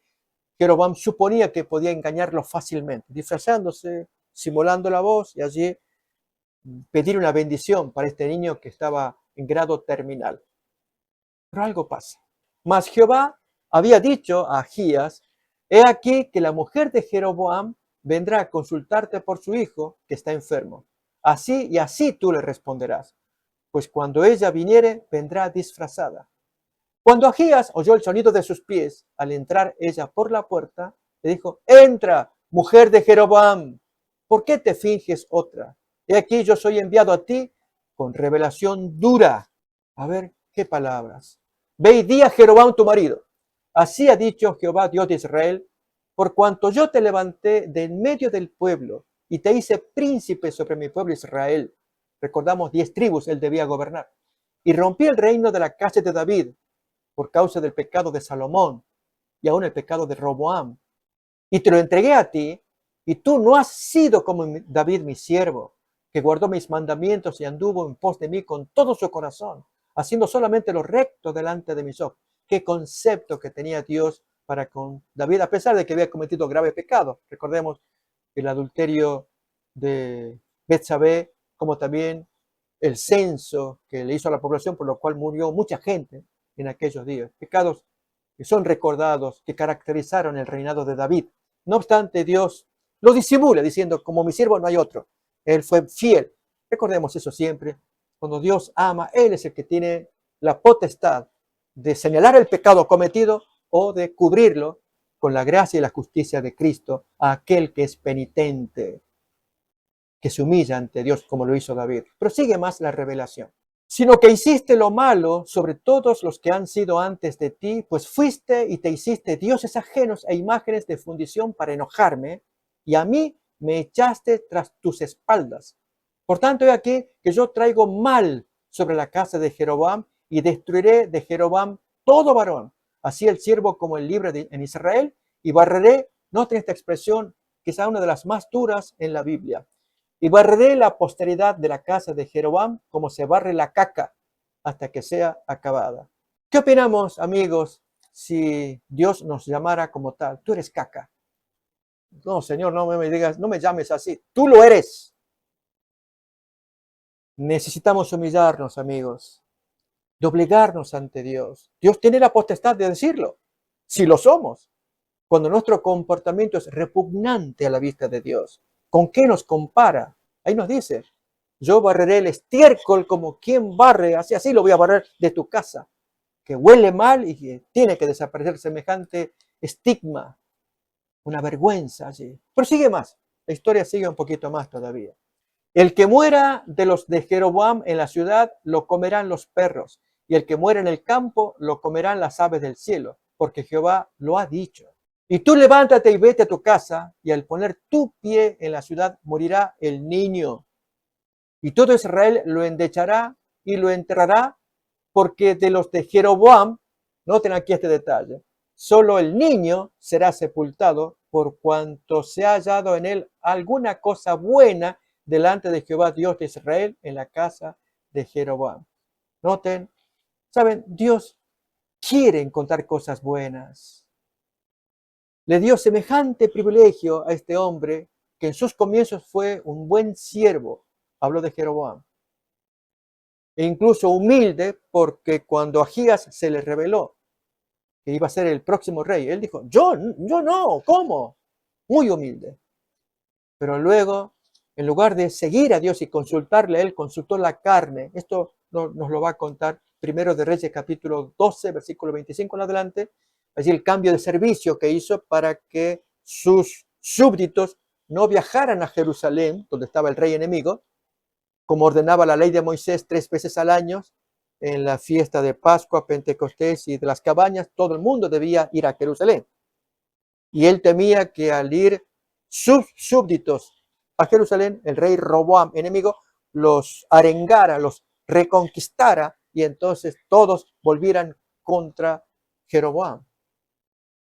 Jeroboam suponía que podía engañarlo fácilmente, disfrazándose, simulando la voz, y allí pedir una bendición para este niño que estaba en grado terminal. Pero algo pasa. Mas Jehová había dicho a Ahías: he aquí que la mujer de Jeroboam vendrá a consultarte por su hijo que está enfermo. Así y así tú le responderás, pues cuando ella viniere, vendrá disfrazada. Cuando Ahías oyó el sonido de sus pies, al entrar ella por la puerta, le dijo: entra, mujer de Jeroboam, ¿por qué te finges otra? He aquí yo soy enviado a ti con revelación dura. A ver, ¿qué palabras? Ve y di a Jeroboam tu marido: así ha dicho Jehová, Dios de Israel, por cuanto yo te levanté de en medio del pueblo y te hice príncipe sobre mi pueblo Israel. Recordamos 10 tribus él debía gobernar. Y rompí el reino de la casa de David por causa del pecado de Salomón y aún el pecado de Roboam. Y te lo entregué a ti, y tú no has sido como David mi siervo, que guardó mis mandamientos y anduvo en pos de mí con todo su corazón, haciendo solamente lo recto delante de mis ojos. Qué concepto que tenía Dios para con David, a pesar de que había cometido grave pecado. Recordemos el adulterio de Betsabé, como también el censo que le hizo a la población, por lo cual murió mucha gente en aquellos días. Pecados que son recordados, que caracterizaron el reinado de David. No obstante, Dios lo disimula diciendo: como mi siervo no hay otro. Él fue fiel. Recordemos eso siempre. Cuando Dios ama, Él es el que tiene la potestad de señalar el pecado cometido o de cubrirlo con la gracia y la justicia de Cristo a aquel que es penitente, que se humilla ante Dios como lo hizo David. Pero sigue más la revelación. Sino que hiciste lo malo sobre todos los que han sido antes de ti, pues fuiste y te hiciste dioses ajenos e imágenes de fundición para enojarme, y a mí me echaste tras tus espaldas. Por tanto, he aquí que yo traigo mal sobre la casa de Jeroboam, y destruiré de Jeroboam todo varón, así el siervo como el libre en Israel, y barreré, noten esta expresión, quizá una de las más duras en la Biblia, y barreré la posteridad de la casa de Jeroboam como se barre la caca hasta que sea acabada. ¿Qué opinamos, amigos, si Dios nos llamara como tal? Tú eres caca. No, Señor, no me digas, no me llames así. Tú lo eres. Necesitamos humillarnos, amigos, doblegarnos ante Dios. Dios tiene la potestad de decirlo, si lo somos, cuando nuestro comportamiento es repugnante a la vista de Dios. ¿Con qué nos compara? Ahí nos dice, yo barreré el estiércol como quien barre, así lo voy a barrer de tu casa, que huele mal y que tiene que desaparecer semejante estigma, una vergüenza allí. Pero sigue más, la historia sigue un poquito más todavía. El que muera de los de Jeroboam en la ciudad, lo comerán los perros, y el que muera en el campo, lo comerán las aves del cielo, porque Jehová lo ha dicho. Y tú levántate y vete a tu casa, y al poner tu pie en la ciudad morirá el niño. Y todo Israel lo endechará y lo enterrará, porque de los de Jeroboam, noten aquí este detalle, solo el niño será sepultado por cuanto se ha hallado en él alguna cosa buena delante de Jehová Dios de Israel en la casa de Jeroboam. Noten, saben, Dios quiere encontrar cosas buenas. Le dio semejante privilegio a este hombre que en sus comienzos fue un buen siervo. Habló de Jeroboam. E incluso humilde, porque cuando Ahías se le reveló que iba a ser el próximo rey, él dijo, yo no, ¿cómo? Muy humilde. Pero luego, en lugar de seguir a Dios y consultarle, él consultó la carne. Esto nos lo va a contar Primero de Reyes, capítulo 12, versículo 25 en adelante. Allí el cambio de servicio que hizo para que sus súbditos no viajaran a Jerusalén, donde estaba el rey enemigo, como ordenaba la ley de Moisés 3 veces al año, en la fiesta de Pascua, Pentecostés y de las cabañas, todo el mundo debía ir a Jerusalén. Y él temía que al ir sus súbditos a Jerusalén, el rey Roboam, enemigo, los arengara, los reconquistara y entonces todos volvieran contra Jeroboam.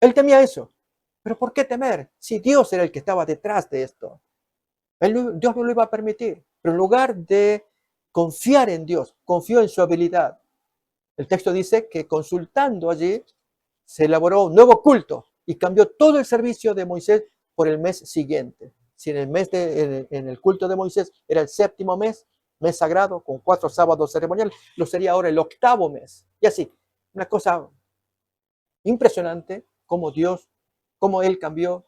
Él temía eso. Pero ¿por qué temer? Si Dios era el que estaba detrás de esto. Dios no lo iba a permitir. Pero en lugar de confiar en Dios, confió en su habilidad. El texto dice que consultando allí, se elaboró un nuevo culto y cambió todo el servicio de Moisés por el mes siguiente. Si en el culto de Moisés era el séptimo mes sagrado, con 4 sábados ceremoniales, lo sería ahora el octavo mes. Y así, una cosa impresionante cómo él cambió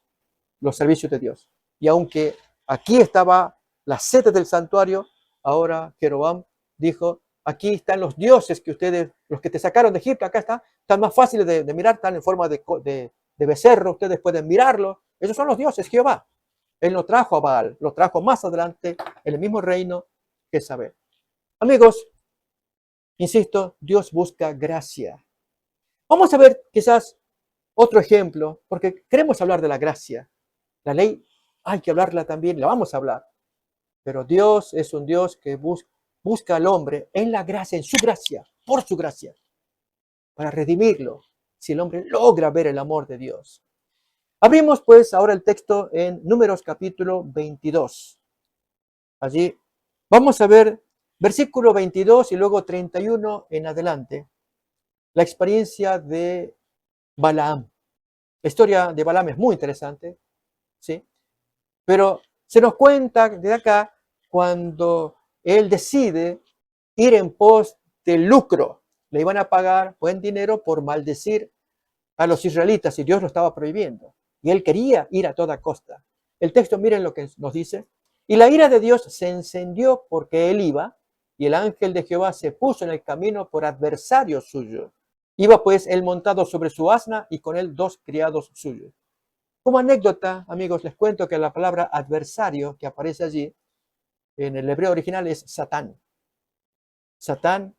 los servicios de Dios. Y aunque aquí estaba la sede del santuario, ahora Jeroboam dijo, aquí están los dioses que ustedes, los que te sacaron de Egipto, acá están más fáciles de mirar, están en forma de becerro, ustedes pueden mirarlos. Esos son los dioses, Jehová. Él no trajo a Baal, lo trajo más adelante en el mismo reino que Jezabel. Amigos, insisto, Dios busca gracia. Vamos a ver quizás otro ejemplo, porque queremos hablar de la gracia. La ley hay que hablarla también, la vamos a hablar. Pero Dios es un Dios que busca al hombre en la gracia, en su gracia, por su gracia, para redimirlo, si el hombre logra ver el amor de Dios. Abrimos pues ahora el texto en Números capítulo 22. Allí vamos a ver versículo 22 y luego 31 en adelante, la experiencia de Balaam. La historia de Balaam es muy interesante, ¿sí? Pero se nos cuenta de acá cuando él decide ir en pos del lucro. Le iban a pagar buen dinero por maldecir a los israelitas y Dios lo estaba prohibiendo. Y él quería ir a toda costa. El texto, miren lo que nos dice. Y la ira de Dios se encendió porque él iba, y el ángel de Jehová se puso en el camino por adversario suyo. Iba pues él montado sobre su asna y con él 2 criados suyos. Como anécdota, amigos, les cuento que la palabra adversario que aparece allí en el hebreo original es Satán. Satán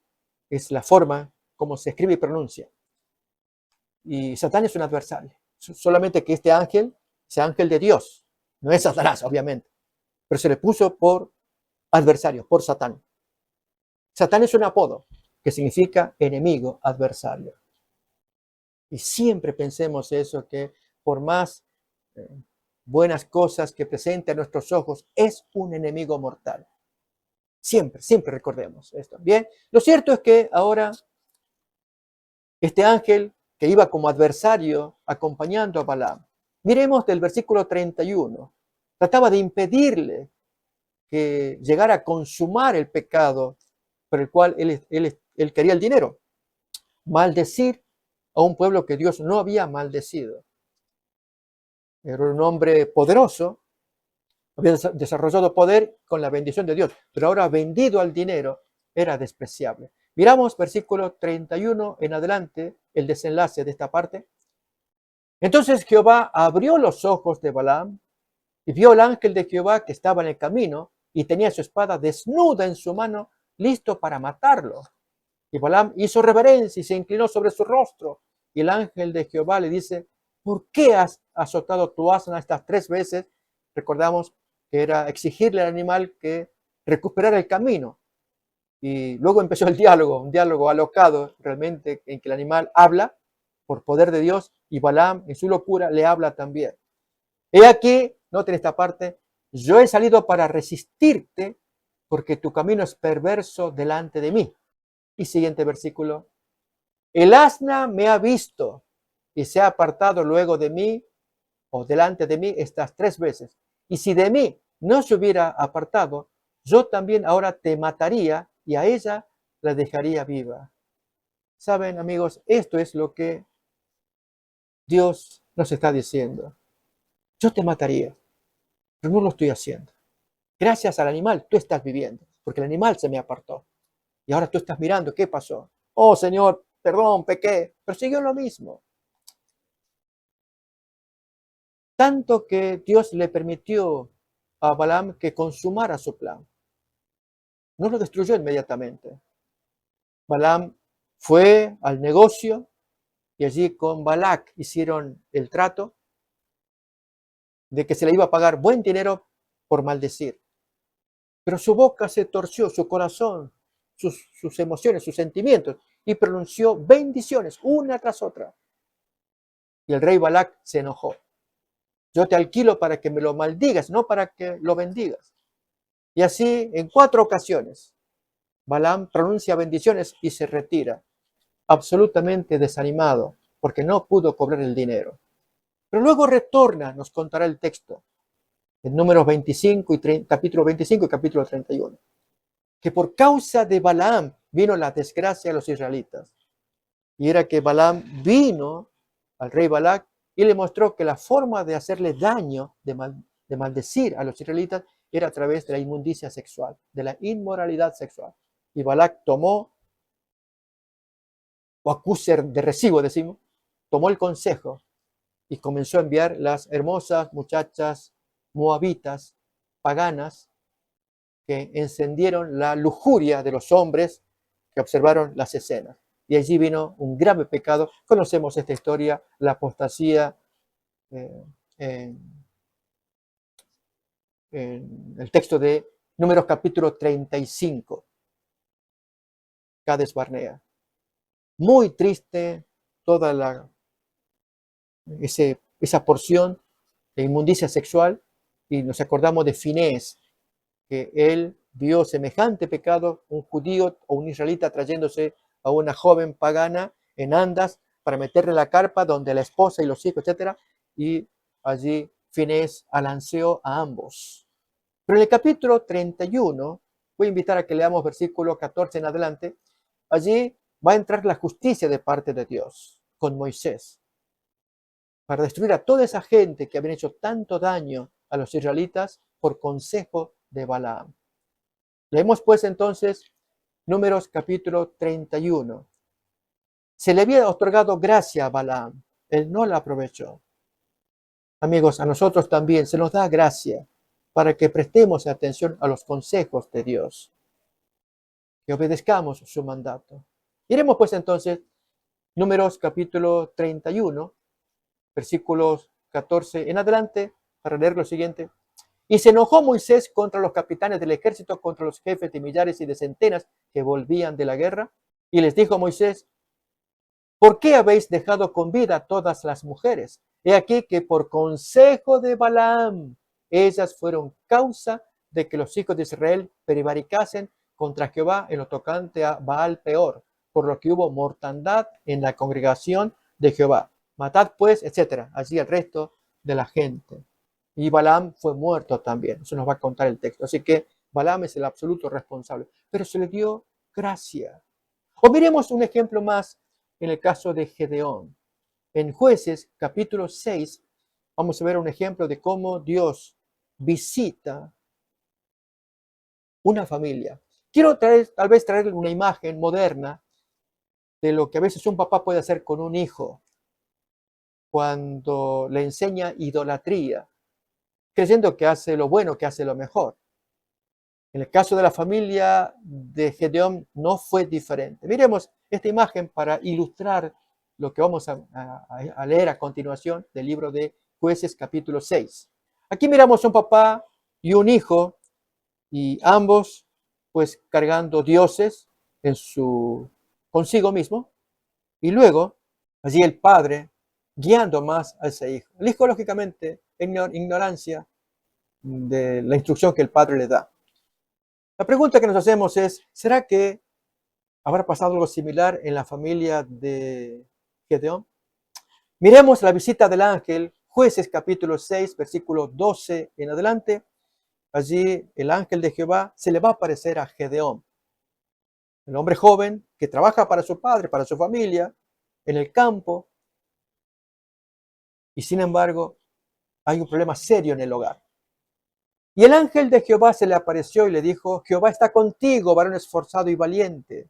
es la forma como se escribe y pronuncia. Y Satán es un adversario. Solamente que este ángel es ángel de Dios. No es Satanás, obviamente. Pero se le puso por adversario, por Satán. Satán es un apodo que significa enemigo, adversario. Y siempre pensemos eso, que por más eh, buenas cosas que presente a nuestros ojos, es un enemigo mortal. Siempre, siempre recordemos esto. Bien, lo cierto es que ahora este ángel que iba como adversario acompañando a Balaam, miremos del versículo 31, trataba de impedirle que llegara a consumar el pecado por el cual él quería el dinero. Maldecir a un pueblo que Dios no había maldecido. Era un hombre poderoso, había desarrollado poder con la bendición de Dios, pero ahora vendido al dinero era despreciable. Miramos versículo 31 en adelante, el desenlace de esta parte. Entonces Jehová abrió los ojos de Balaam y vio al ángel de Jehová que estaba en el camino y tenía su espada desnuda en su mano, listo para matarlo. Y Balaam hizo reverencia y se inclinó sobre su rostro. Y el ángel de Jehová le dice, ¿por qué has azotado tu asna estas 3 veces? Recordamos que era exigirle al animal que recuperara el camino. Y luego empezó el diálogo, un diálogo alocado realmente, en que el animal habla por poder de Dios y Balaam en su locura le habla también. He aquí, noten esta parte, yo he salido para resistirte porque tu camino es perverso delante de mí. Y siguiente versículo, el asna me ha visto y se ha apartado luego de mí o delante de mí estas 3 veces. Y si de mí no se hubiera apartado, yo también ahora te mataría y a ella la dejaría viva. Saben, amigos, esto es lo que Dios nos está diciendo. Yo te mataría, pero no lo estoy haciendo. Gracias al animal tú estás viviendo, porque el animal se me apartó. Y ahora tú estás mirando, ¿qué pasó? Oh, Señor, perdón, pequé, pero siguió lo mismo. Tanto que Dios le permitió a Balaam que consumara su plan. No lo destruyó inmediatamente. Balaam fue al negocio y allí con Balac hicieron el trato de que se le iba a pagar buen dinero por maldecir. Pero su boca se torció, su corazón, sus emociones, sus sentimientos, y pronunció bendiciones una tras otra. Y el rey Balac se enojó. Yo te alquilo para que me lo maldigas, no para que lo bendigas. Y así, en 4 ocasiones, Balaam pronuncia bendiciones y se retira, absolutamente desanimado, porque no pudo cobrar el dinero. Pero luego retorna, nos contará el texto, en Números 25 y capítulo 25 y capítulo 31, que por causa de Balaam vino la desgracia a los israelitas. Y era que Balaam vino al rey Balac y le mostró que la forma de hacerle daño, de maldecir a los israelitas, era a través de la inmundicia sexual, de la inmoralidad sexual. Y Balac tomó, o acuse de recibo, decimos, tomó el consejo y comenzó a enviar las hermosas muchachas moabitas, paganas, que encendieron la lujuria de los hombres que observaron las escenas. Y allí vino un grave pecado. Conocemos esta historia, la apostasía en, en el texto de Números capítulo 35, Cades Barnea. Muy triste toda esa porción de inmundicia sexual, y nos acordamos de Finés, que él vio semejante pecado, un judío o un israelita trayéndose a una joven pagana en andas para meterle en la carpa donde la esposa y los hijos, etcétera, y allí Finés alanceó a ambos. Pero en el capítulo 31, voy a invitar a que leamos versículo 14 en adelante, allí va a entrar la justicia de parte de Dios con Moisés para destruir a toda esa gente que habían hecho tanto daño a los israelitas por consejo de Balaam. Leemos pues entonces Números capítulo 31. Se le había otorgado gracia a Balaam, él no la aprovechó. Amigos, a nosotros también se nos da gracia para que prestemos atención a los consejos de Dios, que obedezcamos su mandato. Iremos pues entonces, Números capítulo 31, versículos 14 en adelante, para leer lo siguiente. Y se enojó Moisés contra los capitanes del ejército, contra los jefes de millares y de centenas que volvían de la guerra. Y les dijo Moisés: ¿por qué habéis dejado con vida a todas las mujeres? He aquí que por consejo de Balaam, ellas fueron causa de que los hijos de Israel prevaricasen contra Jehová en lo tocante a Baal Peor, por lo que hubo mortandad en la congregación de Jehová. Matad pues, etcétera, allí el resto de la gente. Y Balaam fue muerto también. Eso nos va a contar el texto. Así que Balaam es el absoluto responsable. Pero se le dio gracia. O miremos un ejemplo más en el caso de Gedeón. En Jueces capítulo 6 vamos a ver un ejemplo de cómo Dios visita una familia. Quiero tal vez traerle una imagen moderna de lo que a veces un papá puede hacer con un hijo cuando le enseña idolatría, creyendo que hace lo bueno, que hace lo mejor. En el caso de la familia de Gedeón no fue diferente. Miremos esta imagen para ilustrar lo que vamos a leer a continuación del libro de Jueces capítulo 6. Aquí miramos un papá y un hijo, y ambos pues cargando dioses consigo mismo, y luego allí el padre guiando más a ese hijo. El hijo lógicamente en ignorancia de la instrucción que el padre le da. La pregunta que nos hacemos es, ¿será que habrá pasado algo similar en la familia de Gedeón? Miremos la visita del ángel, Jueces capítulo 6, versículo 12 en adelante. Allí el ángel de Jehová se le va a aparecer a Gedeón, el hombre joven que trabaja para su padre, para su familia, en el campo. Y sin embargo, hay un problema serio en el hogar. Y el ángel de Jehová se le apareció y le dijo: Jehová está contigo, varón esforzado y valiente.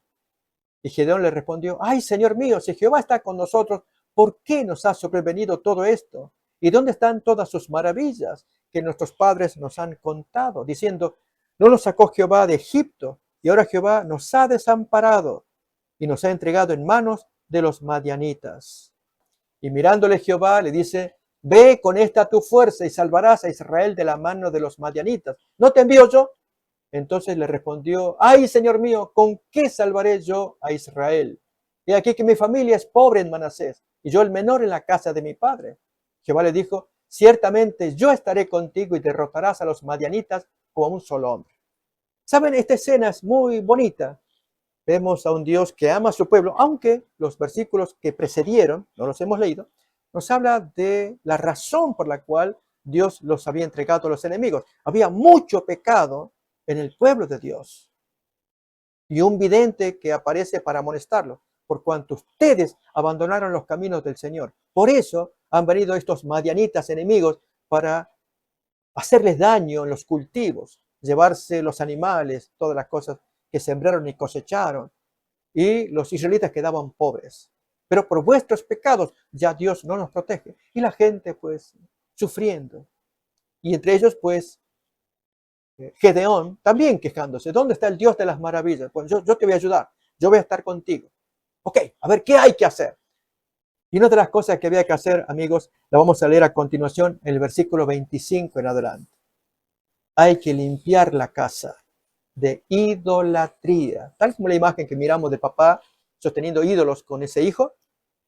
Y Gedeón le respondió: ay, Señor mío, si Jehová está con nosotros, ¿por qué nos ha sobrevenido todo esto? ¿Y dónde están todas sus maravillas que nuestros padres nos han contado? Diciendo: no nos sacó Jehová de Egipto, y ahora Jehová nos ha desamparado y nos ha entregado en manos de los madianitas. Y mirándole Jehová le dice: ve con esta tu fuerza y salvarás a Israel de la mano de los madianitas. ¿No te envío yo? Entonces le respondió: ay, Señor mío, ¿con qué salvaré yo a Israel? He aquí que mi familia es pobre en Manasés, y yo el menor en la casa de mi padre. Jehová le dijo: ciertamente yo estaré contigo y derrotarás a los madianitas como un solo hombre. ¿Saben? Esta escena es muy bonita. Vemos a un Dios que ama a su pueblo, aunque los versículos que precedieron, no los hemos leído, nos habla de la razón por la cual Dios los había entregado a los enemigos. Había mucho pecado en el pueblo de Dios. Y un vidente que aparece para amonestarlo, por cuanto ustedes abandonaron los caminos del Señor. Por eso han venido estos madianitas enemigos para hacerles daño en los cultivos, llevarse los animales, todas las cosas que sembraron y cosecharon, y los israelitas quedaban pobres. Pero por vuestros pecados ya Dios no nos protege. Y la gente pues sufriendo. Y entre ellos pues Gedeón también quejándose. ¿Dónde está el Dios de las maravillas? Pues yo te voy a ayudar, yo voy a estar contigo. Ok, a ver, ¿qué hay que hacer? Y una de las cosas que había que hacer, amigos, la vamos a leer a continuación en el versículo 25 en adelante. Hay que limpiar la casa de idolatría. Tal como la imagen que miramos de papá sosteniendo ídolos con ese hijo,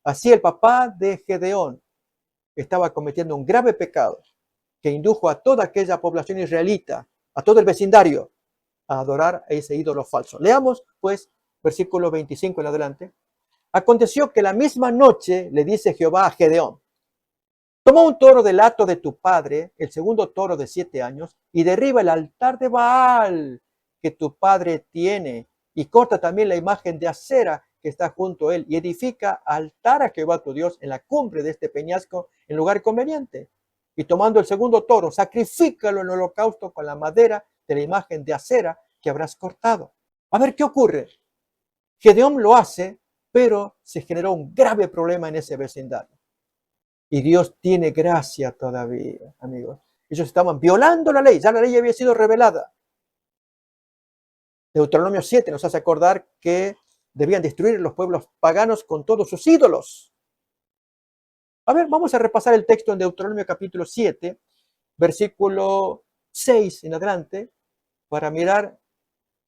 así el papá de Gedeón estaba cometiendo un grave pecado que indujo a toda aquella población israelita, a todo el vecindario, a adorar a ese ídolo falso. Leamos, pues, versículo 25 en adelante. Aconteció que la misma noche le dice Jehová a Gedeón: toma un toro del hato de tu padre, el segundo toro de 7 años, y derriba el altar de Baal que tu padre tiene, y corta también la imagen de Acera que está junto a él, y edifica altar a Jehová tu Dios en la cumbre de este peñasco, en lugar conveniente. Y tomando el segundo toro, sacrifícalo en holocausto con la madera de la imagen de acera que habrás cortado. A ver qué ocurre. Gedeón lo hace, pero se generó un grave problema en ese vecindario. Y Dios tiene gracia todavía, amigos. Ellos estaban violando la ley, ya la ley había sido revelada. Deuteronomio 7 nos hace acordar que debían destruir los pueblos paganos con todos sus ídolos. A ver, vamos a repasar el texto en Deuteronomio capítulo 7, versículo 6 en adelante, para mirar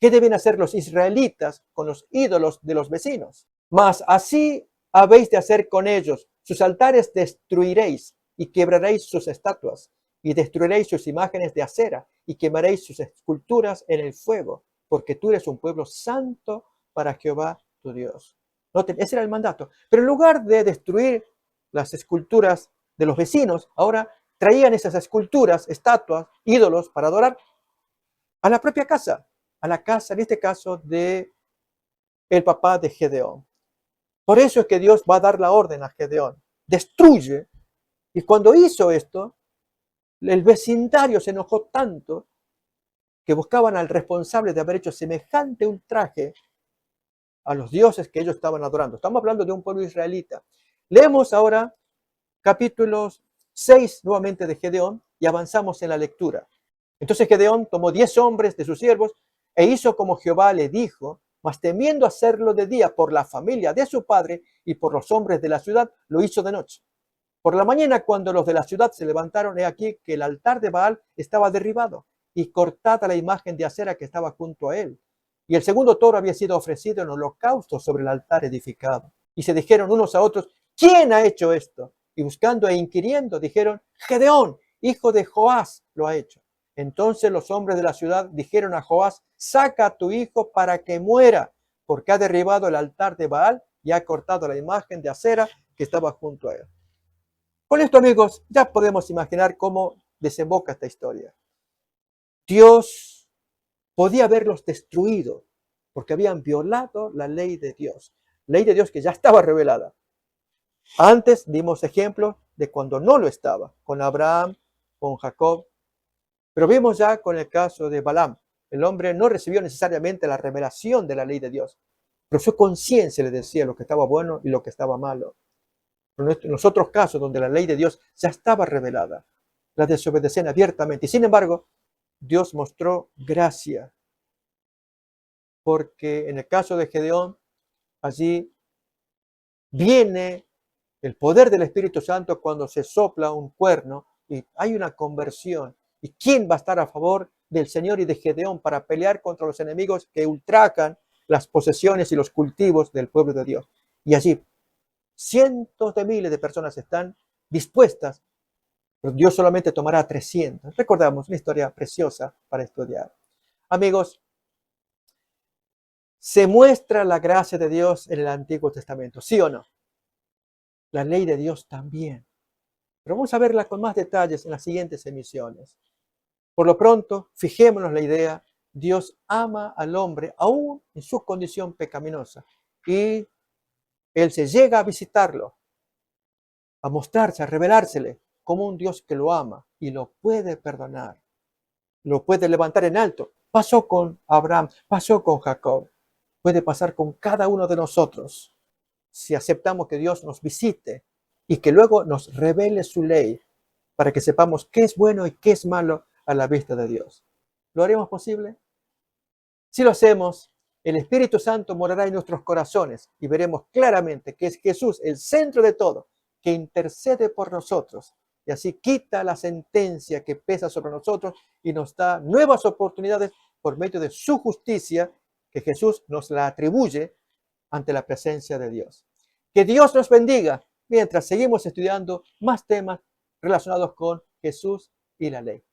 qué deben hacer los israelitas con los ídolos de los vecinos. Mas así habéis de hacer con ellos. Sus altares destruiréis y quebraréis sus estatuas y destruiréis sus imágenes de acera y quemaréis sus esculturas en el fuego, porque tú eres un pueblo santo para Jehová tu Dios. Noten, ese era el mandato. Pero en lugar de destruir las esculturas de los vecinos, ahora traían esas esculturas, estatuas, ídolos para adorar a la propia casa, a la casa, en este caso, de el papá de Gedeón. Por eso es que Dios va a dar la orden a Gedeón. Destruye. Y cuando hizo esto, el vecindario se enojó tanto que buscaban al responsable de haber hecho semejante ultraje a los dioses que ellos estaban adorando. Estamos hablando de un pueblo israelita. Leemos ahora capítulos 6 nuevamente de Gedeón y avanzamos en la lectura. Entonces Gedeón tomó 10 hombres de sus siervos e hizo como Jehová le dijo, mas temiendo hacerlo de día por la familia de su padre y por los hombres de la ciudad, lo hizo de noche. Por la mañana, cuando los de la ciudad se levantaron, he aquí que el altar de Baal estaba derribado y cortada la imagen de acera que estaba junto a él. Y el segundo toro había sido ofrecido en holocausto sobre el altar edificado. Y se dijeron unos a otros, ¿quién ha hecho esto? Y buscando e inquiriendo, dijeron, Gedeón, hijo de Joás, lo ha hecho. Entonces los hombres de la ciudad dijeron a Joás, saca a tu hijo para que muera, porque ha derribado el altar de Baal y ha cortado la imagen de acera que estaba junto a él. Con esto, amigos, ya podemos imaginar cómo desemboca esta historia. Dios podía haberlos destruido porque habían violado la ley de Dios que ya estaba revelada. Antes dimos ejemplos de cuando no lo estaba, con Abraham, con Jacob, pero vimos ya con el caso de Balaam. El hombre no recibió necesariamente la revelación de la ley de Dios, pero su conciencia le decía lo que estaba bueno y lo que estaba malo. Pero en los otros casos donde la ley de Dios ya estaba revelada, la desobedecían abiertamente. Y sin embargo, Dios mostró gracia, porque en el caso de Gedeón, allí viene el poder del Espíritu Santo cuando se sopla un cuerno y hay una conversión. ¿Y quién va a estar a favor del Señor y de Gedeón para pelear contra los enemigos que ultrajan las posesiones y los cultivos del pueblo de Dios? Y allí cientos de miles de personas están dispuestas, pero Dios solamente tomará 300. Recordamos una historia preciosa para estudiar. Amigos, se muestra la gracia de Dios en el Antiguo Testamento, ¿sí o no? La ley de Dios también. Pero vamos a verla con más detalles en las siguientes emisiones. Por lo pronto, fijémonos la idea, Dios ama al hombre aún en su condición pecaminosa y Él se llega a visitarlo, a mostrarse, a revelársele como un Dios que lo ama y lo puede perdonar, lo puede levantar en alto. Pasó con Abraham, pasó con Jacob, puede pasar con cada uno de nosotros si aceptamos que Dios nos visite y que luego nos revele su ley para que sepamos qué es bueno y qué es malo a la vista de Dios. ¿Lo haremos posible? Si lo hacemos, el Espíritu Santo morará en nuestros corazones y veremos claramente que es Jesús el centro de todo, que intercede por nosotros y así quita la sentencia que pesa sobre nosotros y nos da nuevas oportunidades por medio de su justicia que Jesús nos la atribuye ante la presencia de Dios. Que Dios nos bendiga mientras seguimos estudiando más temas relacionados con Jesús y la ley.